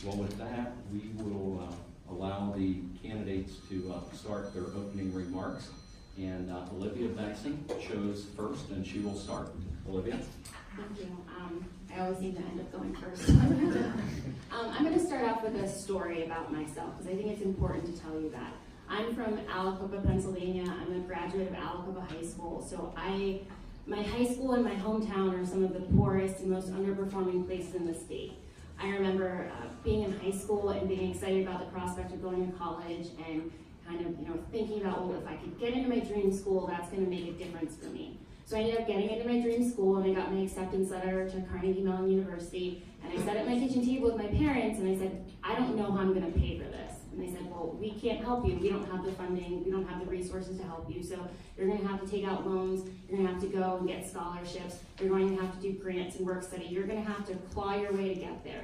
Well, with that, we will allow the candidates to start their opening remarks. And Olivia Benson chose first, and she will start. Olivia? Thank you. I always seem to end up going first. I'm going to start off with a story about myself, because I think it's important to tell you that. I'm from Aliquippa, Pennsylvania. I'm a graduate of Aliquippa High School. So my high school and my hometown are some of the poorest and most underperforming places in the state. I remember being in high school and being excited about the prospect of going to college and kind of, thinking about, well, if I could get into my dream school, that's going to make a difference for me. So I ended up getting into my dream school, and I got my acceptance letter to Carnegie Mellon University, and I sat at my kitchen table with my parents, and I said, I don't know how I'm going to pay for this. And they said, well, we can't help you. We don't have the funding. We don't have the resources to help you. So you're going to have to take out loans. You're going to have to go and get scholarships. You're going to have to do grants and work study. You're going to have to claw your way to get there.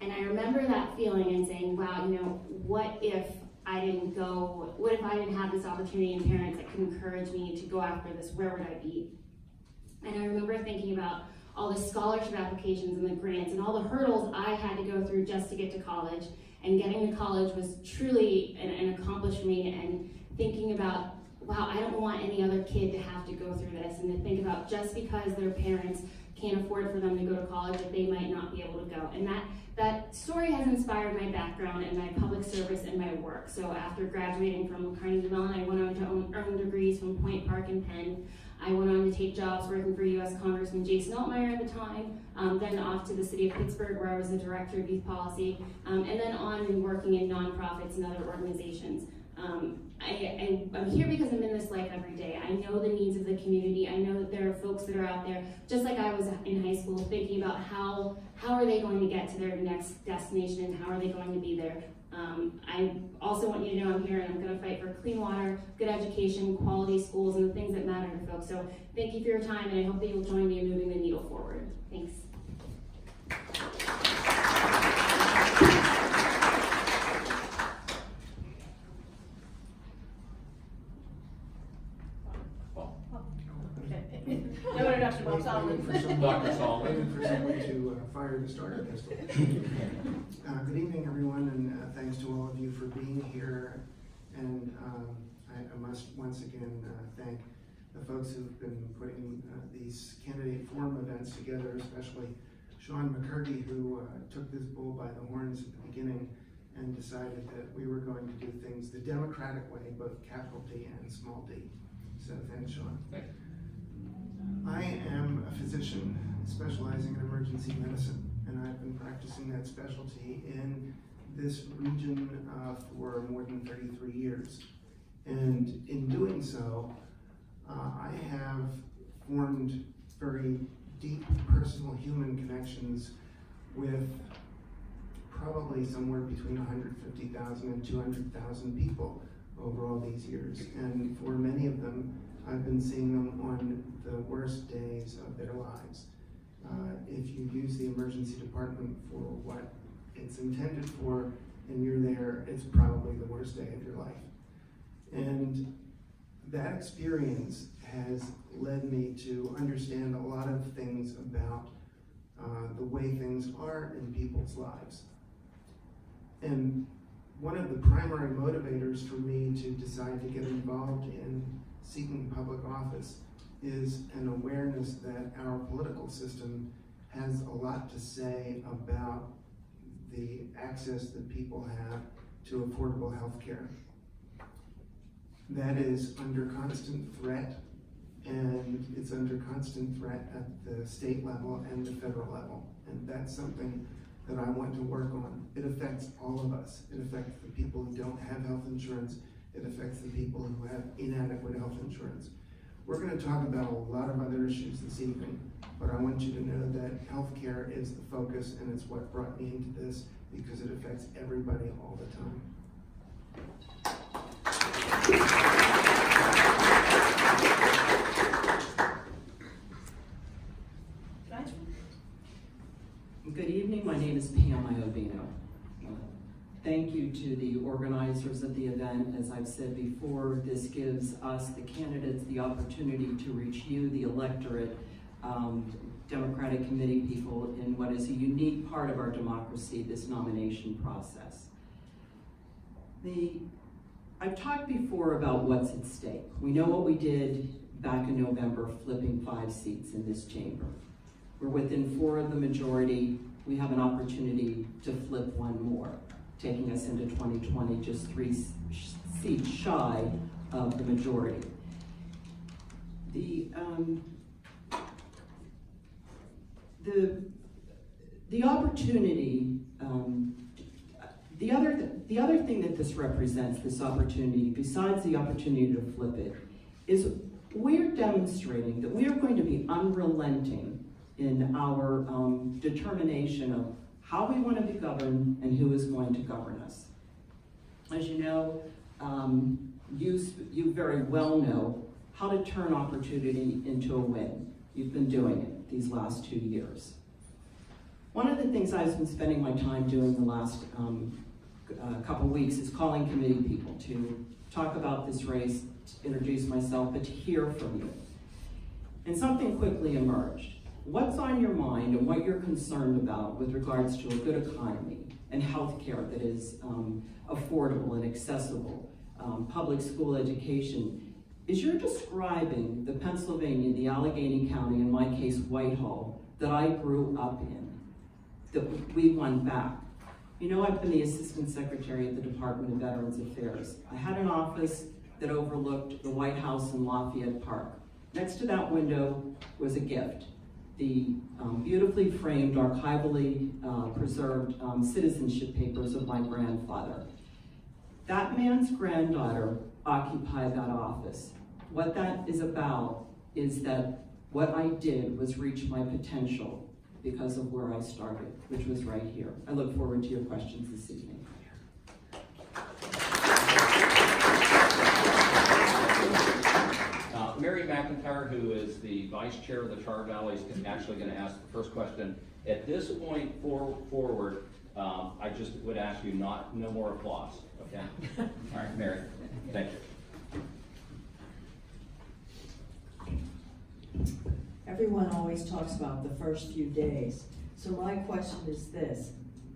And I remember that feeling and saying, wow, what if I didn't go? What if I didn't have this opportunity and parents that could encourage me to go after this? Where would I be? And I remember thinking about all the scholarship applications and the grants and all the hurdles I had to go through just to get to college. And getting to college was truly an accomplishment for me, and thinking about, wow, I don't want any other kid to have to go through this, and to think about just because their parents can't afford for them to go to college, that they might not be able to go. And that story has inspired my background and my public service and my work. So after graduating from Carnegie Mellon, I went on to earn degrees from Point Park and Penn. I went on to take jobs working for U.S. Congressman Jason Altmeyer at the time, then off to the city of Pittsburgh, where I was the director of youth policy, and then on and working in nonprofits and other organizations. I'm here because I'm in this life every day. I know the needs of the community. I know that there are folks that are out there, just like I was in high school, thinking about how are they going to get to their next destination and how are they going to be there. I also want you to know I'm here and I'm going to fight for clean water, good education, quality schools, and the things that matter to folks. So thank you for your time, and I hope that you'll join me in moving the needle forward. Thanks. No introduction, Bob Solomon. Dr. Solomon. Waiting for someone to fire the starter pistol. Good evening, everyone, and thanks to all of you for being here. And I must once again thank the folks who've been putting these candidate forum events together, especially Sean McCurdy, who took this bull by the horns at the beginning and decided that we were going to do things the democratic way, both capital D and small d. So thanks, Sean. Thanks. I am a physician specializing in emergency medicine, and I've been practicing that specialty in this region for more than 33 years. And in doing so, I have formed very deep personal human connections with probably somewhere between 150,000 and 200,000 people over all these years. And for many of them, I've been seeing them on the worst days of their lives. If you use the emergency department for what it's intended for and you're there, it's probably the worst day of your life. And that experience has led me to understand a lot of things about the way things are in people's lives. And one of the primary motivators for me to decide to get involved in seeking public office is an awareness that our political system has a lot to say about the access that people have to affordable health care. That is under constant threat, and it's under constant threat at the state level and the federal level. And that's something that I want to work on. It affects all of us. It affects the people who don't have health insurance. It affects the people who have inadequate health insurance. We're going to talk about a lot of other issues this evening, but I want you to know that healthcare is the focus, and it's what brought me into this, because it affects everybody all the time. Good evening, my name is Pam Iovino. Thank you to the organizers of the event. As I've said before, this gives us, the candidates, the opportunity to reach you, the electorate, Democratic Committee people in what is a unique part of our democracy, this nomination process. I've talked before about what's at stake. We know what we did back in November, flipping 5 seats in this chamber. We're within 4 of the majority. We have an opportunity to flip 1 more, taking us into 2020, just 3 seats shy of the majority. The opportunity, the other thing that this represents, this opportunity, besides the opportunity to flip it, is we're demonstrating that we are going to be unrelenting in our determination of how we want to be governed and who is going to govern us. As you know, you very well know how to turn opportunity into a win. You've been doing it these last 2 years. One of the things I've been spending my time doing the last couple weeks is calling committee people to talk about this race, to introduce myself, but to hear from you. And something quickly emerged. What's on your mind and what you're concerned about with regards to a good economy and health care that is affordable and accessible, public school education, is you're describing the Pennsylvania, the Allegheny County, in my case, Whitehall, that I grew up in, that we won back. You know, I've been the Assistant Secretary at the Department of Veterans Affairs. I had an office that overlooked the White House in Lafayette Park. Next to that window was a gift. The beautifully framed, archivally preserved citizenship papers of my grandfather. That man's granddaughter occupied that office. What that is about is that what I did was reach my potential because of where I started, which was right here. I look forward to your questions this evening. Mary McIntyre, who is the Vice Chair of the Char Valley, is actually going to ask the first question. At this point forward, I just would ask you no more applause, okay? All right, Mary, thank you. Everyone always talks about the first few days. So my question is this: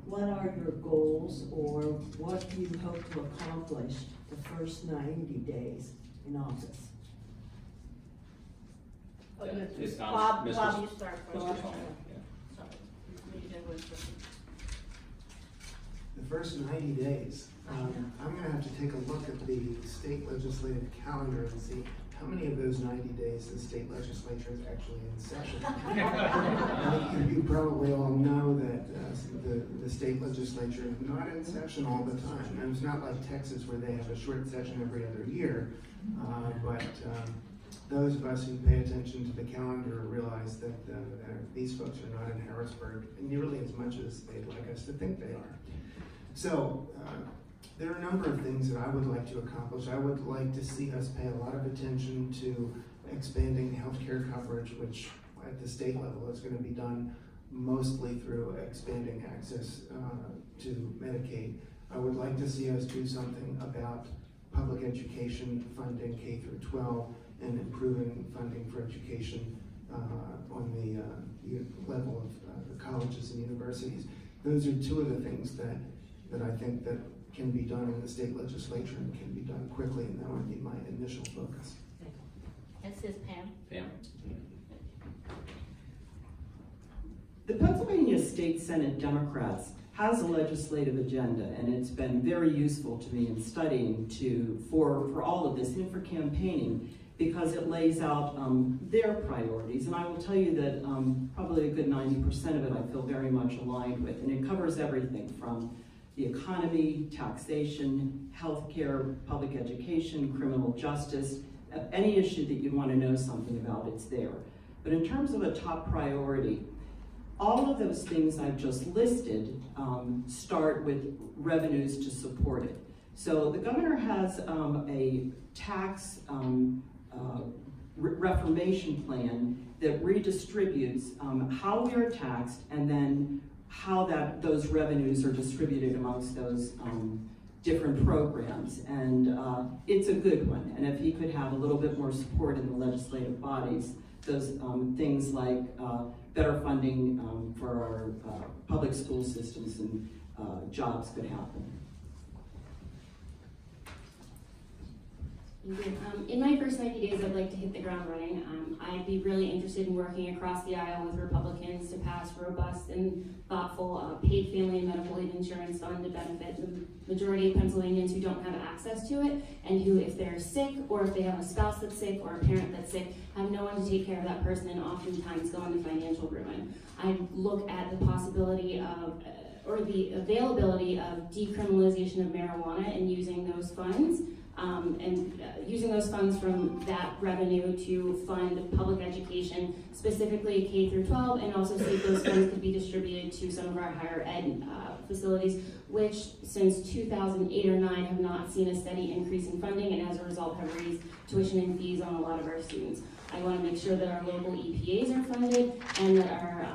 what are your goals, or what do you hope to accomplish the first 90 days in office? Bob, Mr. Bob, you start first. Mr. Tallman, yeah. Sorry. You did what first. The first 90 days, I'm gonna have to take a look at the state legislative calendar and see how many of those 90 days the state legislature is actually in session. You probably all know that the state legislature is not in session all the time. And it's not like Texas where they have a short session every other year, but those of us who pay attention to the calendar realize that these folks are not in Harrisburg nearly as much as they'd like us to think they are. So there are a number of things that I would like to accomplish. I would like to see us pay a lot of attention to expanding healthcare coverage, which at the state level is going to be done mostly through expanding access to Medicaid. I would like to see us do something about public education funding K through 12 and improving funding for education on the level of the colleges and universities. Those are two of the things that I think that can be done in the state legislature and can be done quickly, and that would be my initial focus. This is Pam. Pam? The Pennsylvania State Senate Democrats has a legislative agenda, and it's been very useful to me in studying for all of this and for campaigning, because it lays out their priorities. And I will tell you that probably a good 90% of it I feel very much aligned with, and it covers everything from the economy, taxation, healthcare, public education, criminal justice. Any issue that you want to know something about, it's there. But in terms of a top priority, all of those things I've just listed start with revenues to support it. So the governor has a tax reformation plan that redistributes how we are taxed and then how those revenues are distributed amongst those different programs. And it's a good one. And if he could have a little bit more support in the legislative bodies, those things like better funding for our public school systems and jobs could happen. Thank you. In my first 90 days, I'd like to hit the ground running. I'd be really interested in working across the aisle with Republicans to pass robust and thoughtful paid family and medical leave insurance fund to benefit the majority of Pennsylvanians who don't have access to it, and who, if they're sick or if they have a spouse that's sick or a parent that's sick, have no one to take care of that person and oftentimes go into financial ruin. I'd look at the possibility of or the availability of decriminalization of marijuana and using those funds using those funds from that revenue to fund public education, specifically K through 12, and also see if those funds could be distributed to some of our higher ed facilities, which since 2008 or 9 have not seen a steady increase in funding, and as a result have raised tuition and fees on a lot of our students. I want to make sure that our local EPAs are funded and that our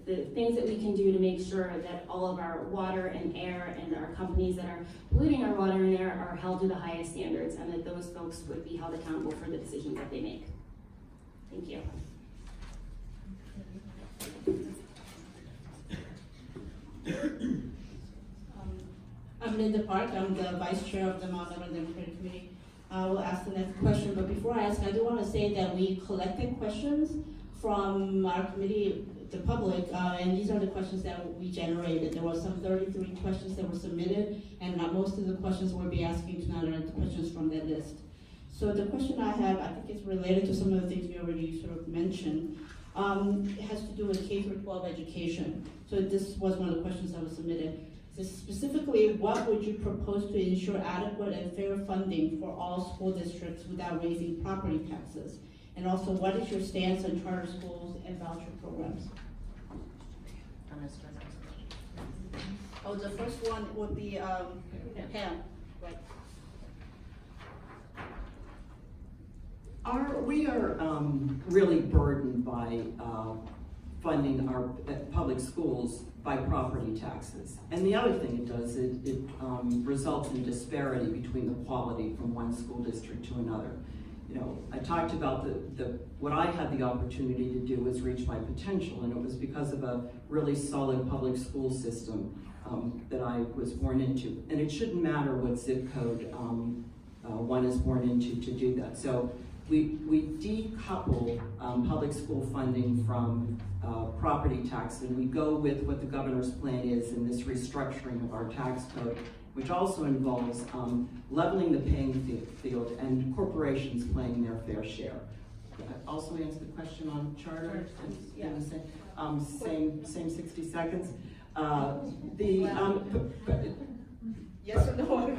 the things that we can do to make sure that all of our water and air and our companies that are polluting our water and air are held to the highest standards, and that those folks would be held accountable for the decisions that they make. Thank you. I'm Linda Park. I'm the Vice Chair of the Mount Lebanon Democratic Committee. I will ask the next question, but before I ask, I do want to say that we collected questions from our committee, the public, and these are the questions that we generated. There were some 33 questions that were submitted, and most of the questions we'll be asking tonight are the questions from that list. So the question I have, I think it's related to some of the things we already sort of mentioned. It has to do with K through 12 education. So this was one of the questions that was submitted. So specifically, what would you propose to ensure adequate and fair funding for all school districts without raising property taxes? And also, what is your stance on charter schools and voucher programs? Oh, the first one would be Pam. Right. We are really burdened by funding our public schools by property taxes. And the other thing it does, it results in disparity between the quality from one school district to another. You know, I talked about what I had the opportunity to do was reach my potential, and it was because of a really solid public school system that I was born into. And it shouldn't matter what zip code one is born into to do that. So we decouple public school funding from property tax, and we go with what the governor's plan is in this restructuring of our tax code, which also involves leveling the paying field and corporations playing their fair share. Also answer the question on charter. Yeah. Same 60 seconds. Yes or no?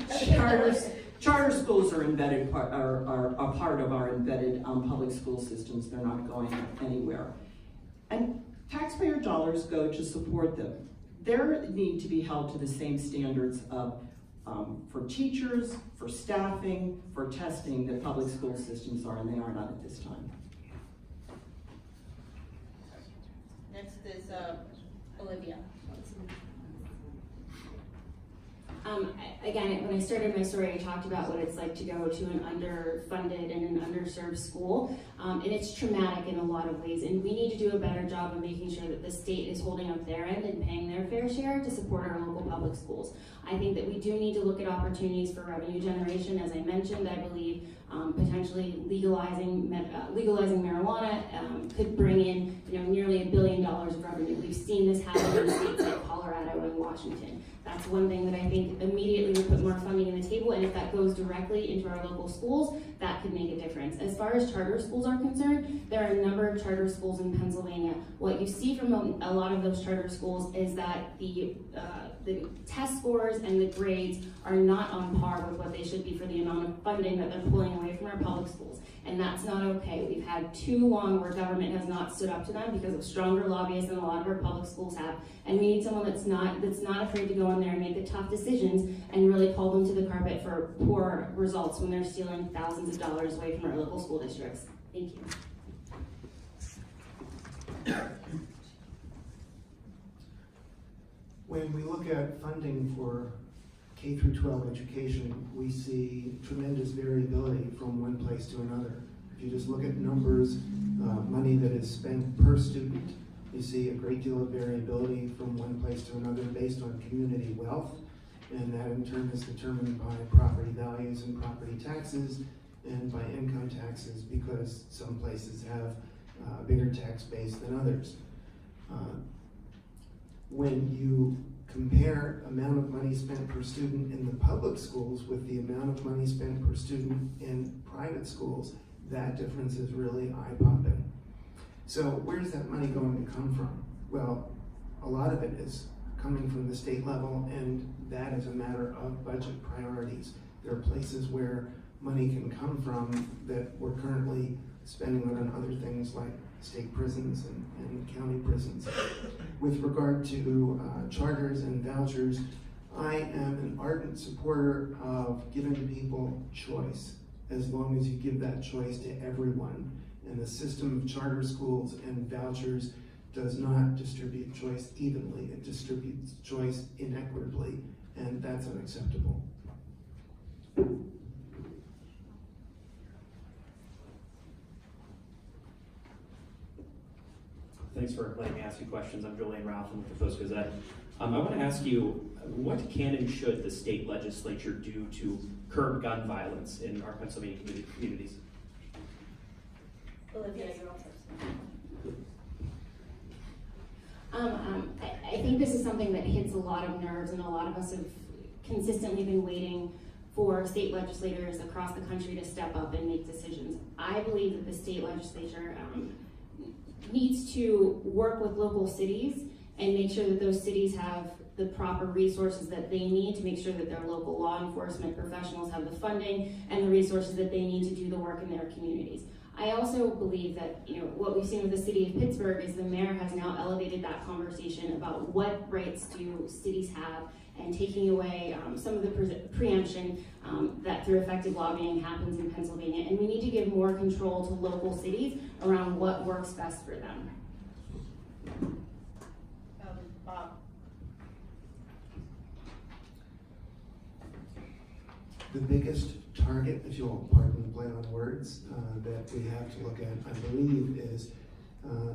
Charter schools are embedded are a part of our embedded public school systems. They're not going anywhere, and taxpayer dollars go to support them. They need to be held to the same standards of for teachers, for staffing, for testing that public school systems are, and they are not at this time. Next is Olivia. Again, when I started my story, I talked about what it's like to go to an underfunded and an underserved school, and it's traumatic in a lot of ways, and we need to do a better job of making sure that the state is holding up their end and paying their fair share to support our local public schools. I think that we do need to look at opportunities for revenue generation. As I mentioned, I believe potentially legalizing marijuana could bring in nearly $1 billion of revenue. We've seen this happen in states like Colorado and Washington. That's one thing that I think immediately would put more funding on the table, and if that goes directly into our local schools, that could make a difference. As far as charter schools are concerned, there are a number of charter schools in Pennsylvania. What you see from a lot of those charter schools is that the test scores and the grades are not on par with what they should be for the amount of funding that they're pulling away from our public schools. And that's not okay. We've had too long where government has not stood up to them because of stronger lobbyists than a lot of our public schools have. And we need someone that's not afraid to go in there and make the tough decisions and really call them to the carpet for poor results when they're stealing thousands of dollars away from our local school districts. Thank you. When we look at funding for K through 12 education, we see tremendous variability from one place to another. If you just look at numbers, money that is spent per student, you see a great deal of variability from one place to another based on community wealth, and that in turn is determined by property values and property taxes and by income taxes, because some places have a bigger tax base than others. When you compare amount of money spent per student in the public schools with the amount of money spent per student in private schools, that difference is really eye-popping. So where's that money going to come from? Well, a lot of it is coming from the state level, and that is a matter of budget priorities. There are places where money can come from that we're currently spending on other things like state prisons and county prisons. With regard to charters and vouchers, I am an ardent supporter of giving people choice, as long as you give that choice to everyone. And the system of charter schools and vouchers does not distribute choice evenly. It distributes choice inequitably, and that's unacceptable. Thanks for letting me ask you questions. I'm Julian Ralph with the Post-Gazette. I want to ask you, what can and should the state legislature do to curb gun violence in our Pennsylvania communities? Olivia, you're all first. I think this is something that hits a lot of nerves, and a lot of us have consistently been waiting for state legislators across the country to step up and make decisions. I believe that the state legislature needs to work with local cities and make sure that those cities have the proper resources that they need to make sure that their local law enforcement professionals have the funding and the resources that they need to do the work in their communities. I also believe that, what we've seen with the city of Pittsburgh is the mayor has now elevated that conversation about what rights do cities have, and taking away some of the preemption that through effective lobbying happens in Pennsylvania. And we need to give more control to local cities around what works best for them. Bob. The biggest target, if you'll pardon the play on words, that we have to look at, I believe, is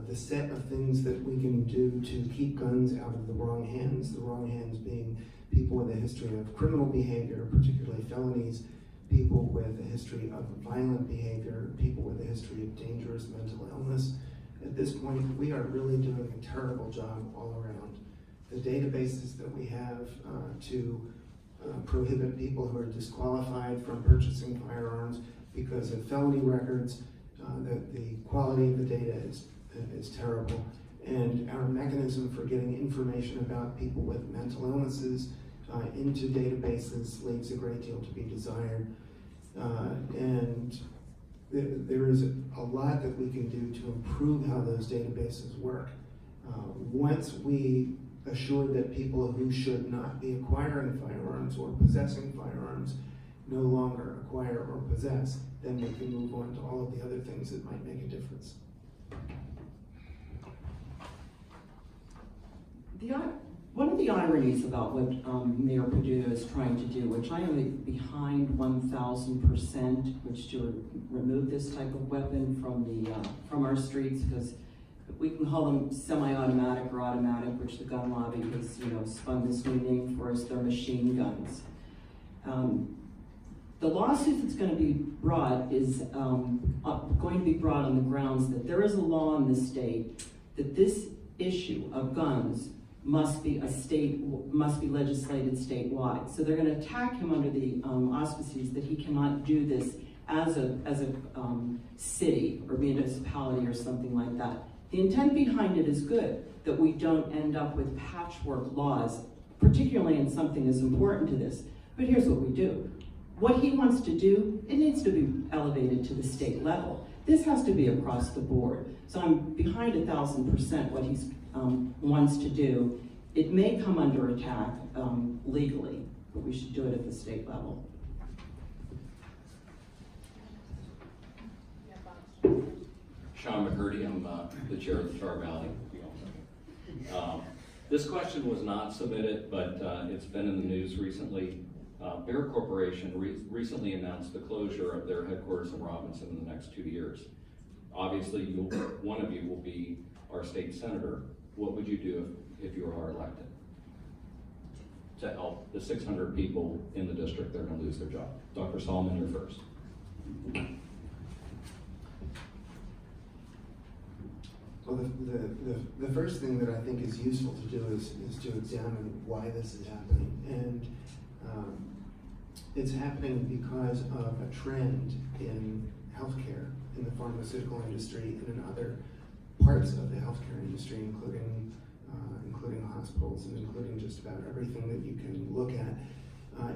the set of things that we can do to keep guns out of the wrong hands. The wrong hands being people with a history of criminal behavior, particularly felonies, people with a history of violent behavior, people with a history of dangerous mental illness. At this point, we are really doing a terrible job all around. The databases that we have to prohibit people who are disqualified from purchasing firearms because of felony records, the quality of the data is terrible. And our mechanism for getting information about people with mental illnesses into databases leaves a great deal to be desired. And there is a lot that we can do to improve how those databases work. Once we assure that people who should not be acquiring firearms or possessing firearms no longer acquire or possess, then we can move on to all of the other things that might make a difference. One of the ironies about what Mayor Perdue is trying to do, which I am behind 1,000%, which to remove this type of weapon from our streets, because we can call them semi-automatic or automatic, which the gun lobby has spun this new name for us. They're machine guns. The lawsuit that's going to be brought is going to be brought on the grounds that there is a law in the state that this issue of guns must be legislated statewide. So they're going to attack him under the auspices that he cannot do this as a city or municipality or something like that. The intent behind it is good, that we don't end up with patchwork laws, particularly in something as important to this. But here's what we do. What he wants to do, it needs to be elevated to the state level. This has to be across the board. So I'm behind 1,000% what he wants to do. It may come under attack legally, but we should do it at the state level. Sean McCurdy, I'm the chair of the Char Valley. This question was not submitted, but it's been in the news recently. Bear Corporation recently announced the closure of their headquarters in Robinson in the next 2 years. Obviously, one of you will be our state senator. What would you do if you are elected to help the 600 people in the district that are going to lose their job? Dr. Solomon, you're first. Well, the first thing that I think is useful to do is to examine why this is happening. And it's happening because of a trend in healthcare, in the pharmaceutical industry, and in other parts of the healthcare industry, including hospitals and including just about everything that you can look at,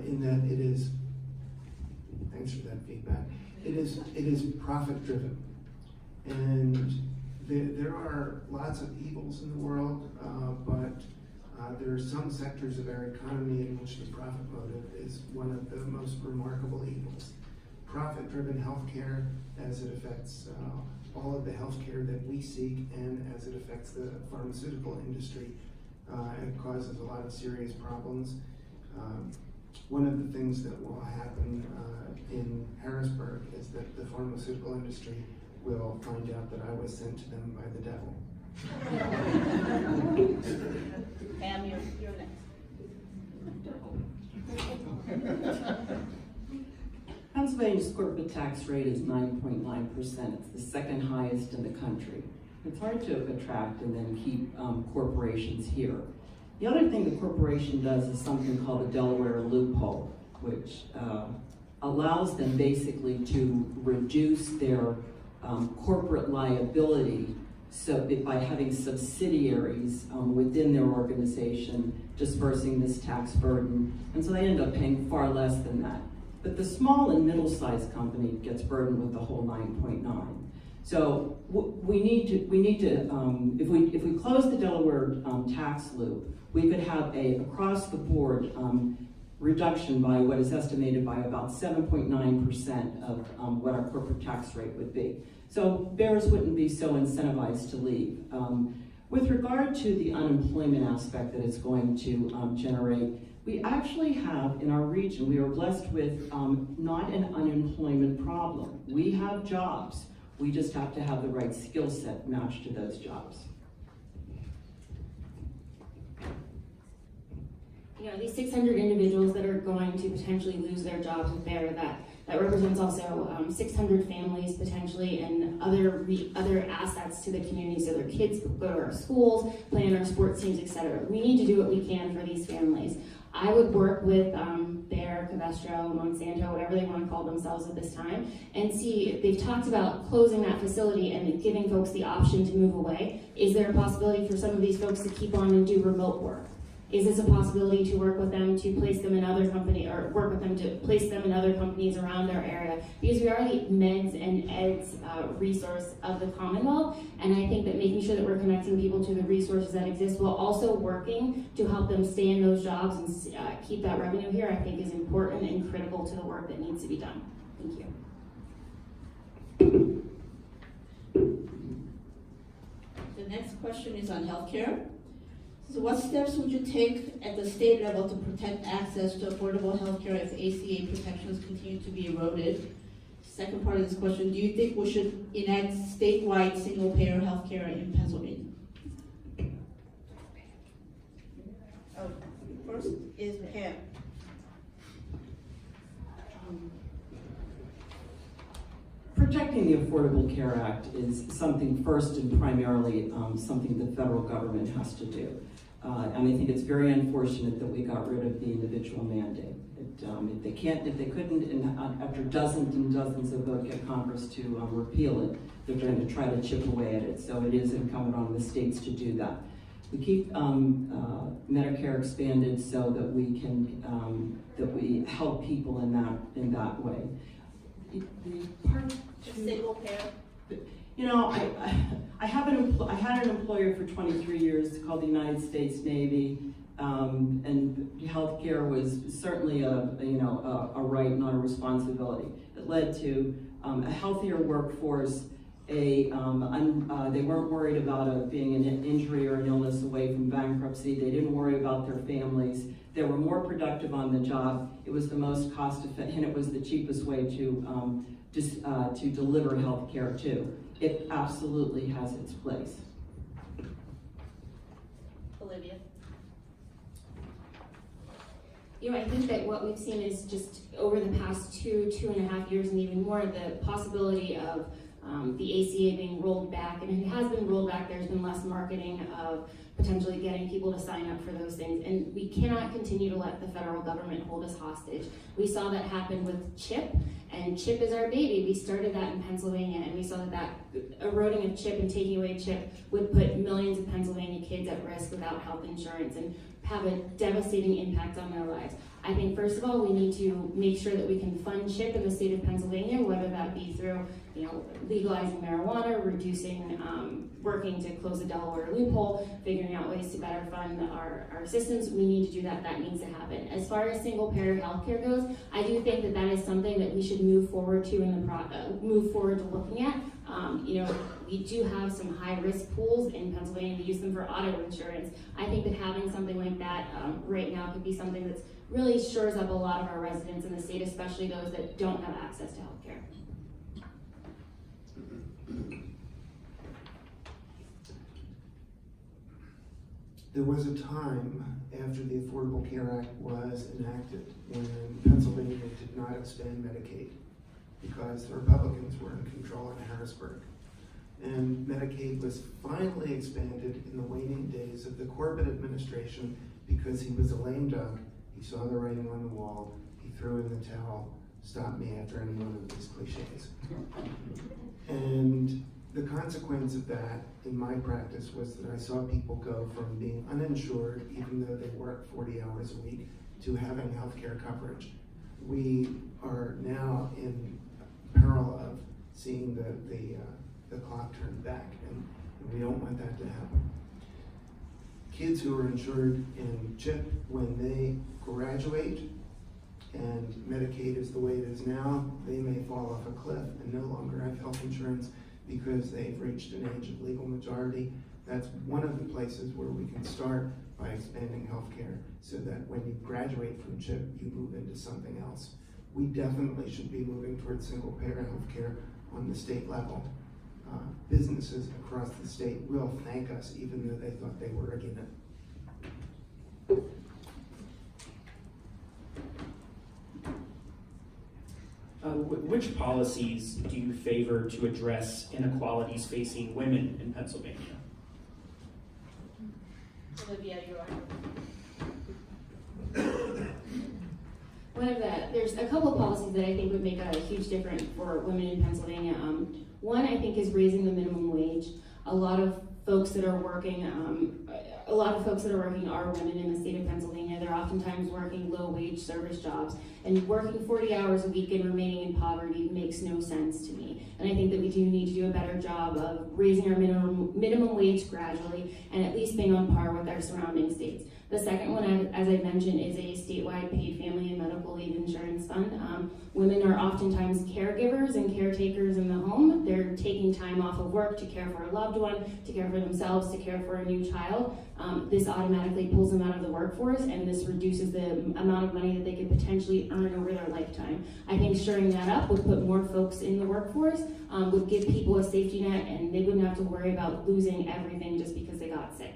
in that it is, thanks for that feedback, it is profit driven. And there are lots of evils in the world, but there are some sectors of our economy in which the profit motive is one of the most remarkable evils. Profit-driven healthcare, as it affects all of the healthcare that we seek, and as it affects the pharmaceutical industry, it causes a lot of serious problems. One of the things that will happen in Harrisburg is that the pharmaceutical industry will find out that I was sent to them by the devil. Pam, you're next. Pennsylvania's corporate tax rate is 9.9%. It's the second highest in the country. It's hard to attract and then keep corporations here. The other thing the corporation does is something called the Delaware loophole, which allows them basically to reduce their corporate liability by having subsidiaries within their organization dispersing this tax burden, and so they end up paying far less than that. But the small and middle-sized company gets burdened with the whole 9.9. So we need to if we close the Delaware tax loop, we could have a across the board reduction by what is estimated by about 7.9% of what our corporate tax rate would be. So bears wouldn't be so incentivized to leave. With regard to the unemployment aspect that it's going to generate, we actually have in our region, we are blessed with not an unemployment problem. We have jobs. We just have to have the right skill set matched to those jobs. You know, these 600 individuals that are going to potentially lose their jobs with Bear, that represents also 600 families potentially, and other assets to the community, so their kids go to our schools, play in our sports teams, etc. We need to do what we can for these families. I would work with Bear, Covestro, Monsanto, whatever they want to call themselves at this time, and see, they've talked about closing that facility and giving folks the option to move away. Is there a possibility for some of these folks to keep on and do remote work? Is this a possibility to work with them to place them in other company, or work with them to place them in other companies around their area? Because we are the meds and eds resource of the Commonwealth, and I think that making sure that we're connecting people to the resources that exist while also working to help them stay in those jobs and keep that revenue here, I think is important and critical to the work that needs to be done. Thank you. The next question is on healthcare. So what steps would you take at the state level to protect access to affordable healthcare if ACA protections continue to be eroded? Second part of this question, do you think we should enact statewide single-payer healthcare in Pennsylvania? Oh, first is Pam. Protecting the Affordable Care Act is something first and primarily something the federal government has to do. And I think it's very unfortunate that we got rid of the individual mandate. If they couldn't, and after dozens and dozens of votes get Congress to repeal it, they're going to try to chip away at it. So it is incumbent on the states to do that. We keep Medicare expanded so that we can we help people in that way. The part Single payer. You know, I had an employer for 23 years called the United States Navy, and healthcare was certainly a right, not a responsibility. It led to a healthier workforce they weren't worried about being an injury or an illness away from bankruptcy. They didn't worry about their families. They were more productive on the job. It was the most cost-effective, and it was the cheapest way to deliver health care too. It absolutely has its place. Olivia? You know, I think that what we've seen is just over the past 2.5 years, and even more, the possibility of the ACA being rolled back, and it has been rolled back. There's been less marketing of potentially getting people to sign up for those things, and we cannot continue to let the federal government hold us hostage. We saw that happen with CHIP, and CHIP is our baby. We started that in Pennsylvania, and we saw that eroding of CHIP and taking away CHIP would put millions of Pennsylvania kids at risk without health insurance and have a devastating impact on their lives. I think first of all, we need to make sure that we can fund CHIP in the state of Pennsylvania, whether that be through, legalizing marijuana, reducing, working to close the Delaware loophole, figuring out ways to better fund our systems. We need to do that. That needs to happen. As far as single-payer healthcare goes, I do think that is something that we should move forward to move forward to looking at. We do have some high-risk pools in Pennsylvania. We use them for auto insurance. I think that having something like that right now could be something that's really shores up a lot of our residents in the state, especially those that don't have access to health care. There was a time after the Affordable Care Act was enacted when Pennsylvania did not expand Medicaid because the Republicans were in control in Harrisburg. And Medicaid was finally expanded in the waning days of the Corbett administration because he was a lame duck. He saw the writing on the wall. He threw in the towel. Stop me after any one of these cliches. And the consequence of that in my practice was that I saw people go from being uninsured, even though they work 40 hours a week, to having health care coverage. We are now in peril of seeing the clock turn back, and we don't want that to happen. Kids who are insured in CHIP, when they graduate and Medicaid is the way it is now, they may fall off a cliff and no longer have health insurance because they've reached an age of legal majority. That's one of the places where we can start by expanding healthcare so that when you graduate from CHIP, you move into something else. We definitely should be moving towards single-payer healthcare on the state level. Businesses across the state will thank us even though they thought they were against it. Which policies do you favor to address inequalities facing women in Pennsylvania? Olivia, you are. There's a couple of policies that I think would make a huge difference for women in Pennsylvania. One, I think, is raising the minimum wage. A lot of folks that are working are women in the state of Pennsylvania. They're oftentimes working low-wage service jobs, and working 40 hours a week and remaining in poverty makes no sense to me. And I think that we do need to do a better job of raising our minimum wage gradually and at least being on par with our surrounding states. The second one, as I mentioned, is a statewide paid family and medical leave insurance fund. Women are oftentimes caregivers and caretakers in the home. They're taking time off of work to care for a loved one, to care for themselves, to care for a new child. This automatically pulls them out of the workforce, and this reduces the amount of money that they could potentially earn over their lifetime. I think shoring that up would put more folks in the workforce, would give people a safety net, and they wouldn't have to worry about losing everything just because they got sick.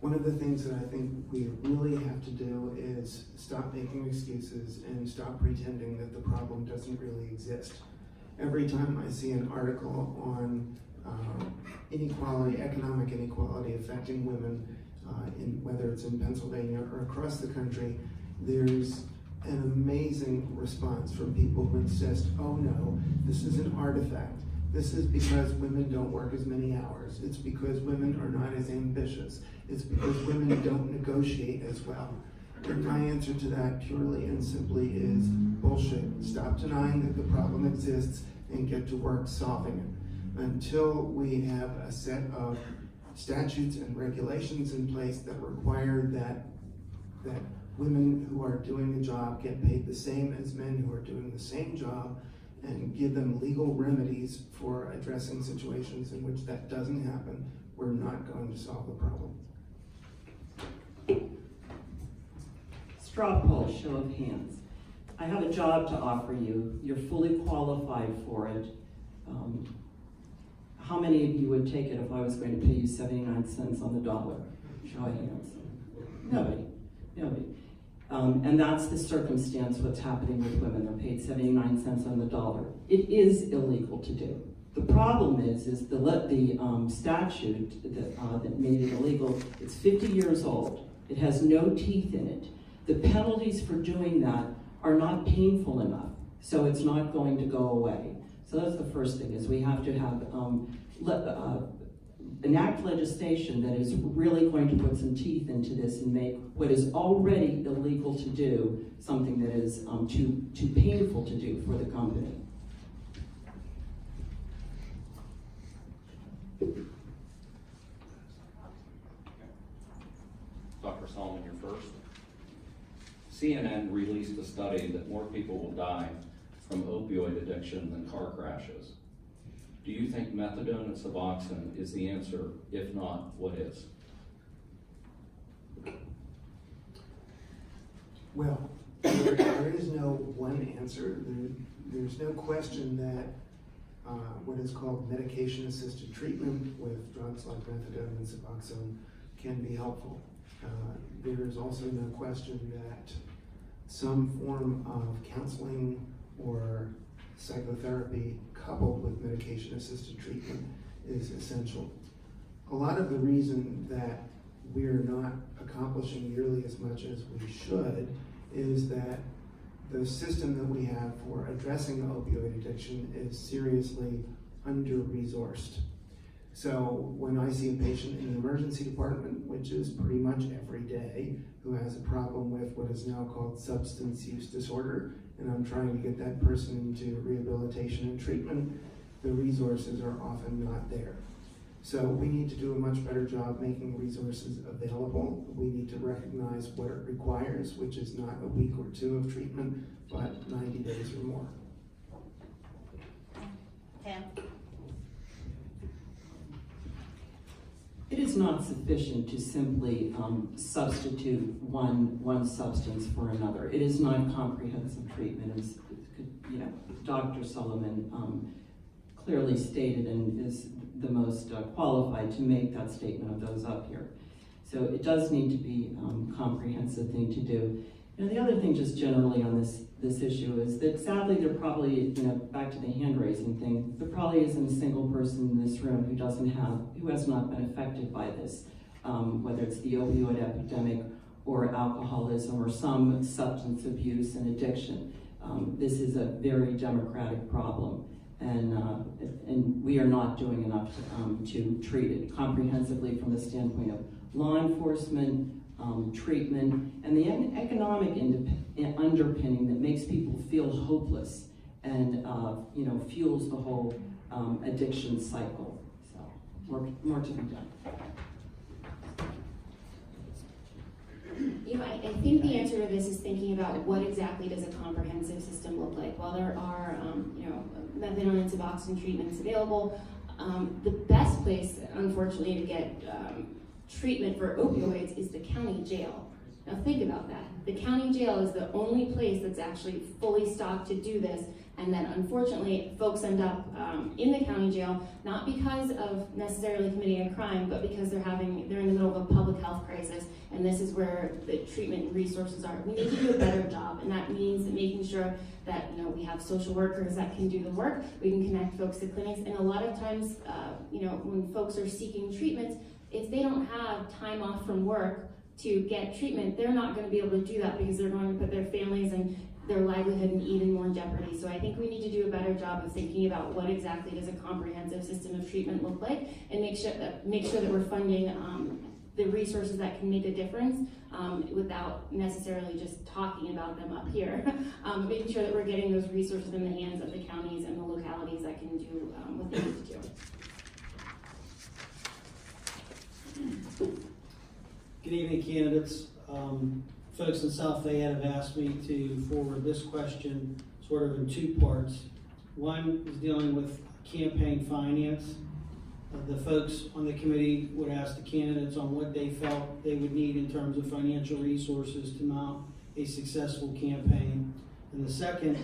One of the things that I think we really have to do is stop making excuses and stop pretending that the problem doesn't really exist. Every time I see an article on inequality, economic inequality affecting women, whether it's in Pennsylvania or across the country, there's an amazing response from people who insist, oh no, this is an artifact. This is because women don't work as many hours. It's because women are not as ambitious. It's because women don't negotiate as well. And my answer to that purely and simply is bullshit. Stop denying that the problem exists and get to work solving it. Until we have a set of statutes and regulations in place that require that women who are doing the job get paid the same as men who are doing the same job, and give them legal remedies for addressing situations in which that doesn't happen, we're not going to solve the problem. Straw poll, show of hands. I have a job to offer you. You're fully qualified for it. How many of you would take it if I was going to pay you 79 cents on the dollar? Show of hands. Nobody. And that's the circumstance, what's happening with women. They're paid 79 cents on the dollar. It is illegal to do. The problem is the statute that made it illegal, it's 50 years old. It has no teeth in it. The penalties for doing that are not painful enough, so it's not going to go away. So that's the first thing, is we have to have enact legislation that is really going to put some teeth into this and make what is already illegal to do something that is too painful to do for the company. Dr. Solomon, you're first. CNN released a study that more people will die from opioid addiction than car crashes. Do you think methadone and Suboxone is the answer? If not, what is? Well, there is no one answer. There's no question that what is called medication-assisted treatment with drugs like methadone and Suboxone can be helpful. There is also no question that some form of counseling or psychotherapy coupled with medication-assisted treatment is essential. A lot of the reason that we're not accomplishing nearly as much as we should is that the system that we have for addressing opioid addiction is seriously under-resourced. So when I see a patient in the emergency department, which is pretty much every day, who has a problem with what is now called substance use disorder, and I'm trying to get that person into rehabilitation and treatment, the resources are often not there. So we need to do a much better job making resources available. We need to recognize what it requires, which is not a week or two of treatment, but 90 days or more. Pam? It is not sufficient to simply substitute one substance for another. It is not comprehensive treatment, as Dr. Solomon clearly stated, and is the most qualified to make that statement of those up here. So it does need to be a comprehensive thing to do. And the other thing, just generally on this issue, is that sadly there probably, back to the hand raising thing, there probably isn't a single person in this room who has not been affected by this, whether it's the opioid epidemic or alcoholism or some substance abuse and addiction. This is a very democratic problem, and we are not doing enough to treat it comprehensively from the standpoint of law enforcement, treatment, and the economic underpinning that makes people feel hopeless and fuels the whole addiction cycle. So more to be done. I think the answer to this is thinking about what exactly does a comprehensive system look like. While there are, methadone and Suboxone treatments available, the best place, unfortunately, to get treatment for opioids is the county jail. Now think about that. The county jail is the only place that's actually fully stocked to do this, and then unfortunately folks end up in the county jail, not because of necessarily committing a crime, but because they're in the middle of a public health crisis, and this is where the treatment resources are. We need to do a better job, and that means making sure that we have social workers that can do the work, we can connect folks to clinics, and a lot of times when folks are seeking treatments, if they don't have time off from work to get treatment, they're not going to be able to do that because they're going to put their families and their livelihood in even more jeopardy. So I think we need to do a better job of thinking about what exactly does a comprehensive system of treatment look like, and make sure that we're funding the resources that can make a difference without necessarily just talking about them up here. Making sure that we're getting those resources in the hands of the counties and the localities that can do what they need to do. Good evening, candidates. folks in South Fayette have asked me to forward this question sort of in two parts. One is dealing with campaign finance. The folks on the committee would ask the candidates on what they felt they would need in terms of financial resources to mount a successful campaign. And the second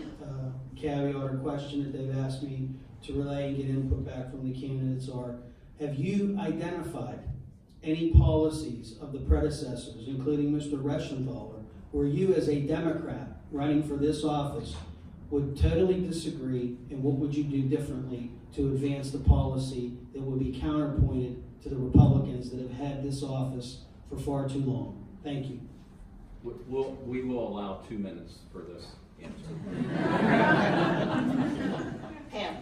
caveat or question that they've asked me to relay and get input back from the candidates are, have you identified any policies of the predecessors, including Mr. Reschenthaler, where you as a Democrat running for this office would totally disagree, and what would you do differently to advance the policy that would be counterpointed to the Republicans that have had this office for far too long? Thank you. We will allow 2 minutes for this answer. Pam.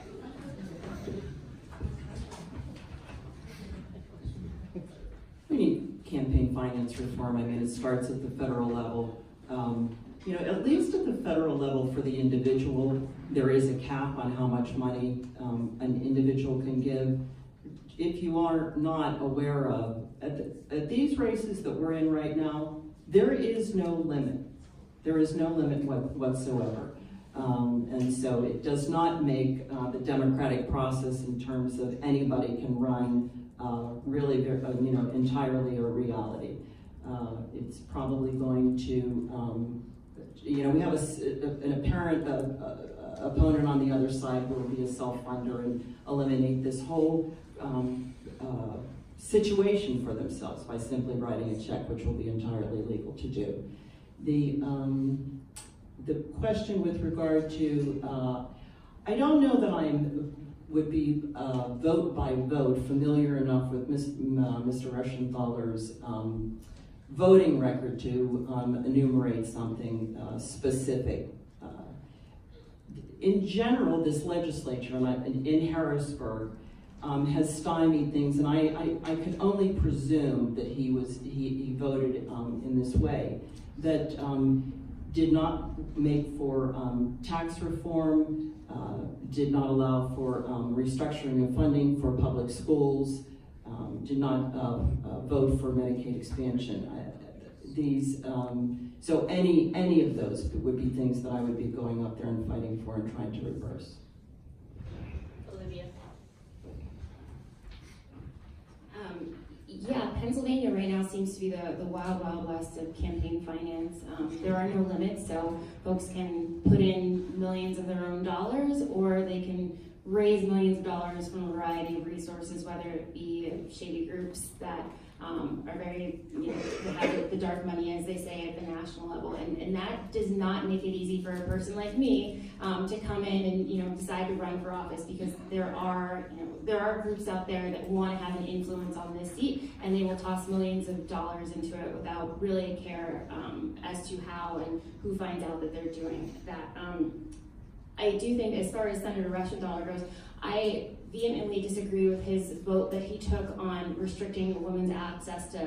We need campaign finance reform. I mean, it starts at the federal level. At least at the federal level for the individual, there is a cap on how much money an individual can give. If you are not aware of, at these races that we're in right now, there is no limit. There is no limit whatsoever. And so it does not make the democratic process in terms of anybody can run really, entirely a reality. It's probably going to, we have an apparent opponent on the other side who will be a self-funder and eliminate this whole situation for themselves by simply writing a check, which will be entirely legal to do. The question with regard to, I don't know that would be vote by vote familiar enough with Mr. Reschenthaler's voting record to enumerate something specific. In general, this legislature in Harrisburg has stymied things, and I could only presume that he voted in this way, that did not make for tax reform, did not allow for restructuring of funding for public schools, did not vote for Medicaid expansion. So any of those would be things that I would be going up there and fighting for and trying to reverse. Olivia. Yeah, Pennsylvania right now seems to be the wild, wild west of campaign finance. There are no limits, so folks can put in millions of their own dollars, or they can raise millions of dollars from a variety of resources, whether it be shady groups that are very, that have the dark money, as they say, at the national level. And that does not make it easy for a person like me to come in and, decide to run for office, because there are groups out there that want to have an influence on this seat, and they will toss millions of dollars into it without really a care as to how and who finds out that they're doing that. I do think, as far as Senator Reschenthaler goes, I vehemently disagree with his vote that he took on restricting women's access to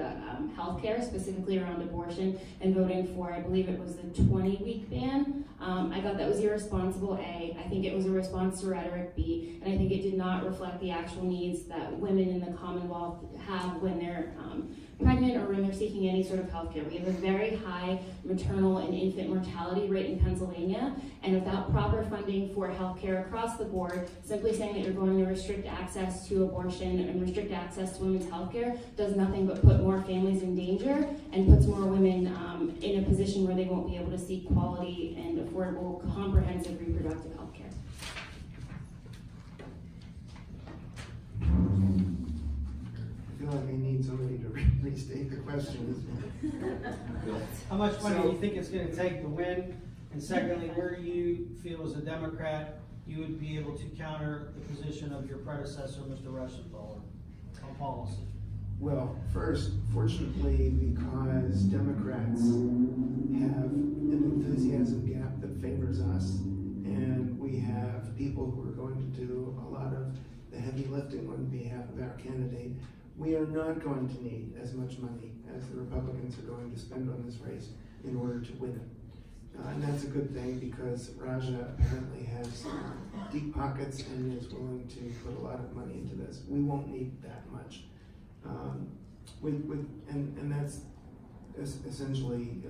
health care, specifically around abortion, and voting for, I believe it was the 20-week ban. I thought that was irresponsible, A. I think it was a response to rhetoric, B. And I think it did not reflect the actual needs that women in the Commonwealth have when they're pregnant or when they're seeking any sort of health care. We have a very high maternal and infant mortality rate in Pennsylvania, and without proper funding for health care across the board, simply saying that you're going to restrict access to abortion and restrict access to women's health care does nothing but put more families in danger and puts more women in a position where they won't be able to seek quality and affordable, comprehensive reproductive health care. I feel like I need somebody to restate the question. How much money do you think it's going to take to win? And secondly, where do you feel as a Democrat you would be able to counter the position of your predecessor, Mr. Reschenthaler, on policy? Well, first, fortunately, because Democrats have an enthusiasm gap that favors us, and we have people who are going to do a lot of the heavy lifting on behalf of our candidate, we are not going to need as much money as the Republicans are going to spend on this race in order to win it. And that's a good thing, because Raja apparently has deep pockets and is willing to put a lot of money into this. We won't need that much. And that's essentially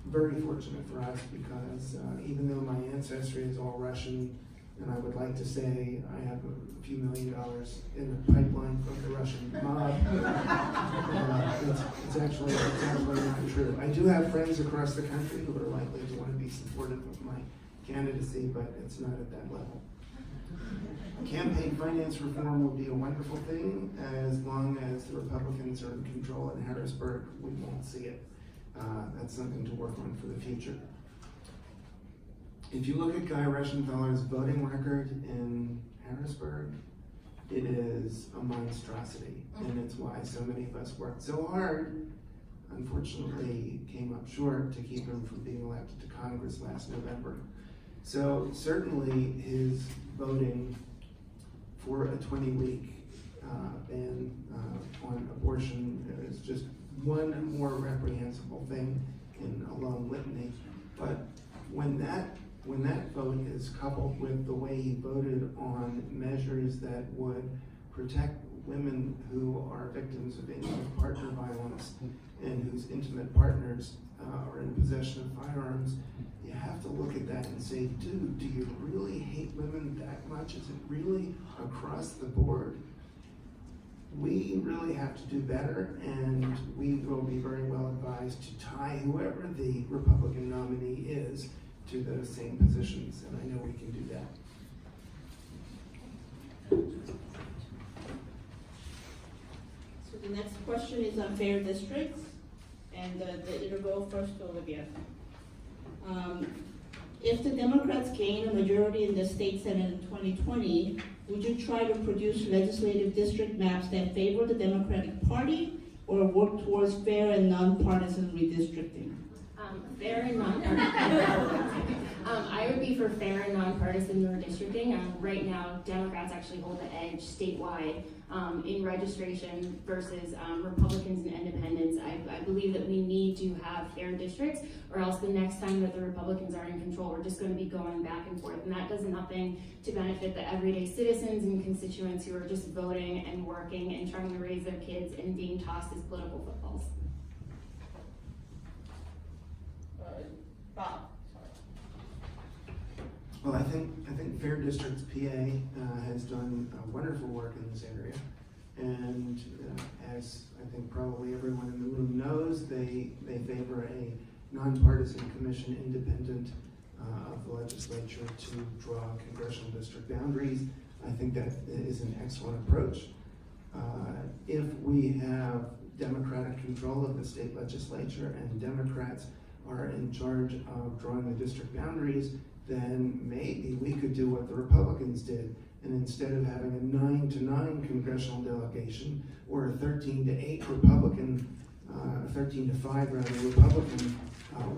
very fortunate for us because even though my ancestry is all Russian, and I would like to say I have a few $1 million in the pipeline from the Russian mob, it's actually not true. I do have friends across the country who are likely to want to be supportive of my candidacy, but it's not at that level. Campaign finance reform will be a wonderful thing as long as the Republicans are in control in Harrisburg. We won't see it. That's something to work on for the future. If you look at Guy Reschenthaler's voting record in Harrisburg, it is a monstrosity, and it's why so many of us worked so hard, unfortunately came up short to keep him from being elected to Congress last November. So certainly his voting for a 20-week ban on abortion is just one more reprehensible thing in a long litany. But when that vote is coupled with the way he voted on measures that would protect women who are victims of intimate partner violence and whose intimate partners are in possession of firearms, you have to look at that and say, dude, do you really hate women that much? Is it really across the board? We really have to do better, and we will be very well advised to tie whoever the Republican nominee is to those same positions, and I know we can do that. So the next question is on fair districts, and it'll go first to Olivia. If the Democrats gain a majority in the state senate in 2020, would you try to produce legislative district maps that favor the Democratic Party or work towards fair and nonpartisan redistricting? Fair and nonpartisan. I would be for fair and nonpartisan redistricting. Right now, Democrats actually hold the edge statewide in registration versus Republicans and independents. I believe that we need to have fair districts, or else the next time that the Republicans are in control, we're just going to be going back and forth, and that does nothing to benefit the everyday citizens and constituents who are just voting and working and trying to raise their kids and being tossed as political footballs. Bob. Well, I think Fair Districts PA has done wonderful work in this area, and as I think probably everyone in the room knows, they favor a nonpartisan commission independent of the legislature to draw congressional district boundaries. I think that is an excellent approach. If we have Democratic control of the state legislature and Democrats are in charge of drawing the district boundaries, then maybe we could do what the Republicans did, and instead of having a 9-9 congressional delegation or a 13-8 Republican, 13-5 rather Republican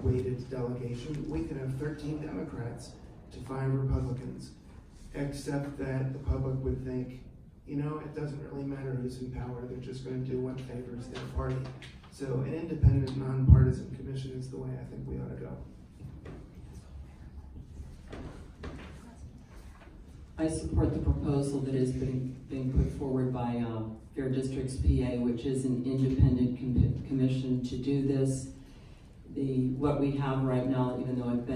weighted delegation, we could have 13 Democrats to 5 Republicans, except that the public would think, you know, it doesn't really matter who's in power, they're just going to do what favors their party. So an independent, nonpartisan commission is the way I think we ought to go. I support the proposal that is being put forward by Fair Districts PA, which is an independent commission to do this. What we have right now, even though it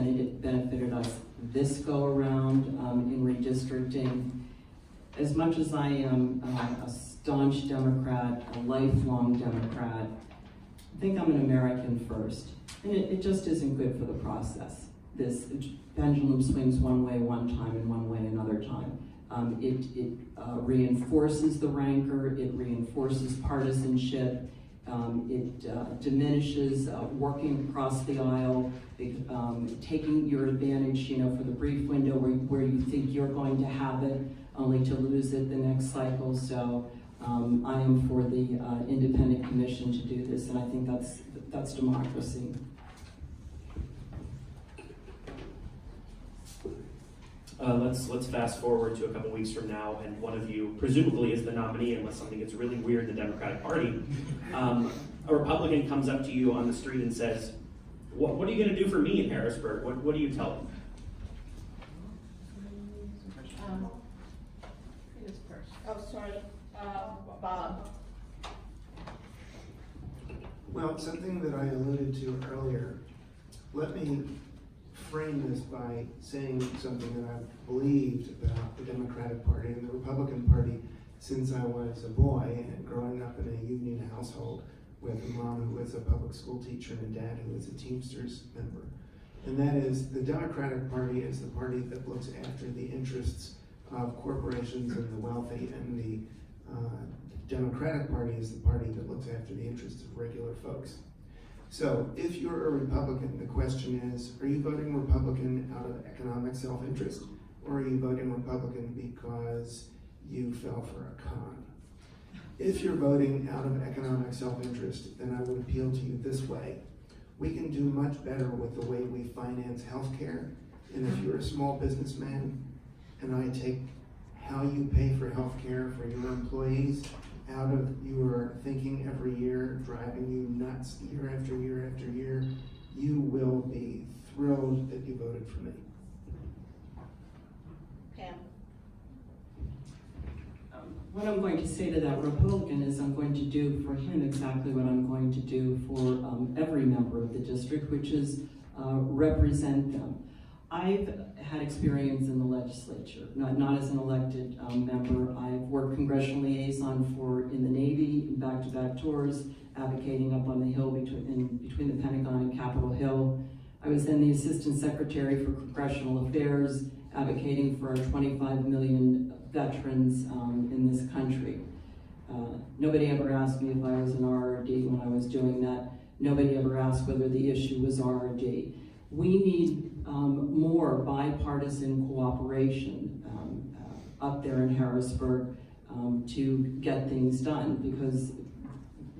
benefited us this go around in redistricting, as much as I am a staunch Democrat, a lifelong Democrat, I think I'm an American first, and it just isn't good for the process. This pendulum swings one way one time and one way another time. It reinforces the rancor, it reinforces partisanship, it diminishes working across the aisle, taking your advantage, you know, for the brief window where you think you're going to have it, only to lose it the next cycle. So I am for the independent commission to do this, and I think that's democracy. Let's fast forward to a couple weeks from now, and one of you presumably is the nominee, unless something gets really weird in the Democratic Party. A Republican comes up to you on the street and says, "What are you going to do for me in Harrisburg?" What do you tell them? Bob. Well, something that I alluded to earlier, let me frame this by saying something that I've believed about the Democratic Party and the Republican Party since I was a boy and growing up in a union household with a mom who was a public school teacher and a dad who was a Teamsters member. And that is, the Democratic Party is the party that looks after the interests of corporations and the wealthy, and the Democratic Party is the party that looks after the interests of regular folks. So if you're a Republican, the question is, are you voting Republican out of economic self-interest, or are you voting Republican because you fell for a con? If you're voting out of economic self-interest, then I would appeal to you this way. We can do much better with the way we finance healthcare. And if you're a small businessman and I take how you pay for healthcare for your employees out of your thinking every year, driving you nuts year after year after year, you will be thrilled that you voted for me. Pam? What I'm going to say to that Republican is I'm going to do for him exactly what I'm going to do for every member of the district, which is represent them. I've had experience in the legislature, not as an elected member. I've worked congressional liaison in the Navy, in back-to-back tours, advocating up on the Hill between the Pentagon and Capitol Hill. I was then the Assistant Secretary for Congressional Affairs, advocating for our 25 million veterans in this country. Nobody ever asked me if I was an RRD when I was doing that. Nobody ever asked whether the issue was RRD. We need more bipartisan cooperation up there in Harrisburg to get things done, because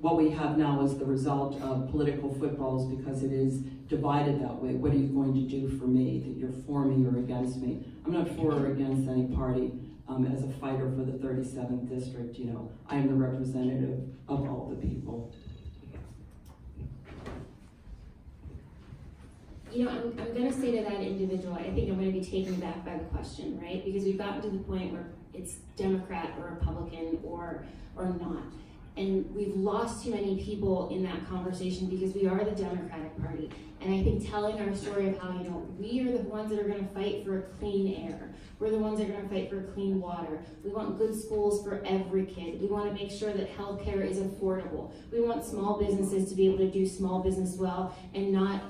what we have now is the result of political footballs, because it is divided that way. What are you going to do for me, that you're for me or against me? I'm not for or against any party. As a fighter for the 37th district, I am the representative of all the people. I'm going to say to that individual, I think I'm going to be taken aback by the question, right? Because we've gotten to the point where it's Democrat or Republican or not. And we've lost too many people in that conversation because we are the Democratic Party. And I think telling our story of how, we are the ones that are going to fight for clean air. We're the ones that are going to fight for clean water. We want good schools for every kid. We want to make sure that healthcare is affordable. We want small businesses to be able to do small business well and not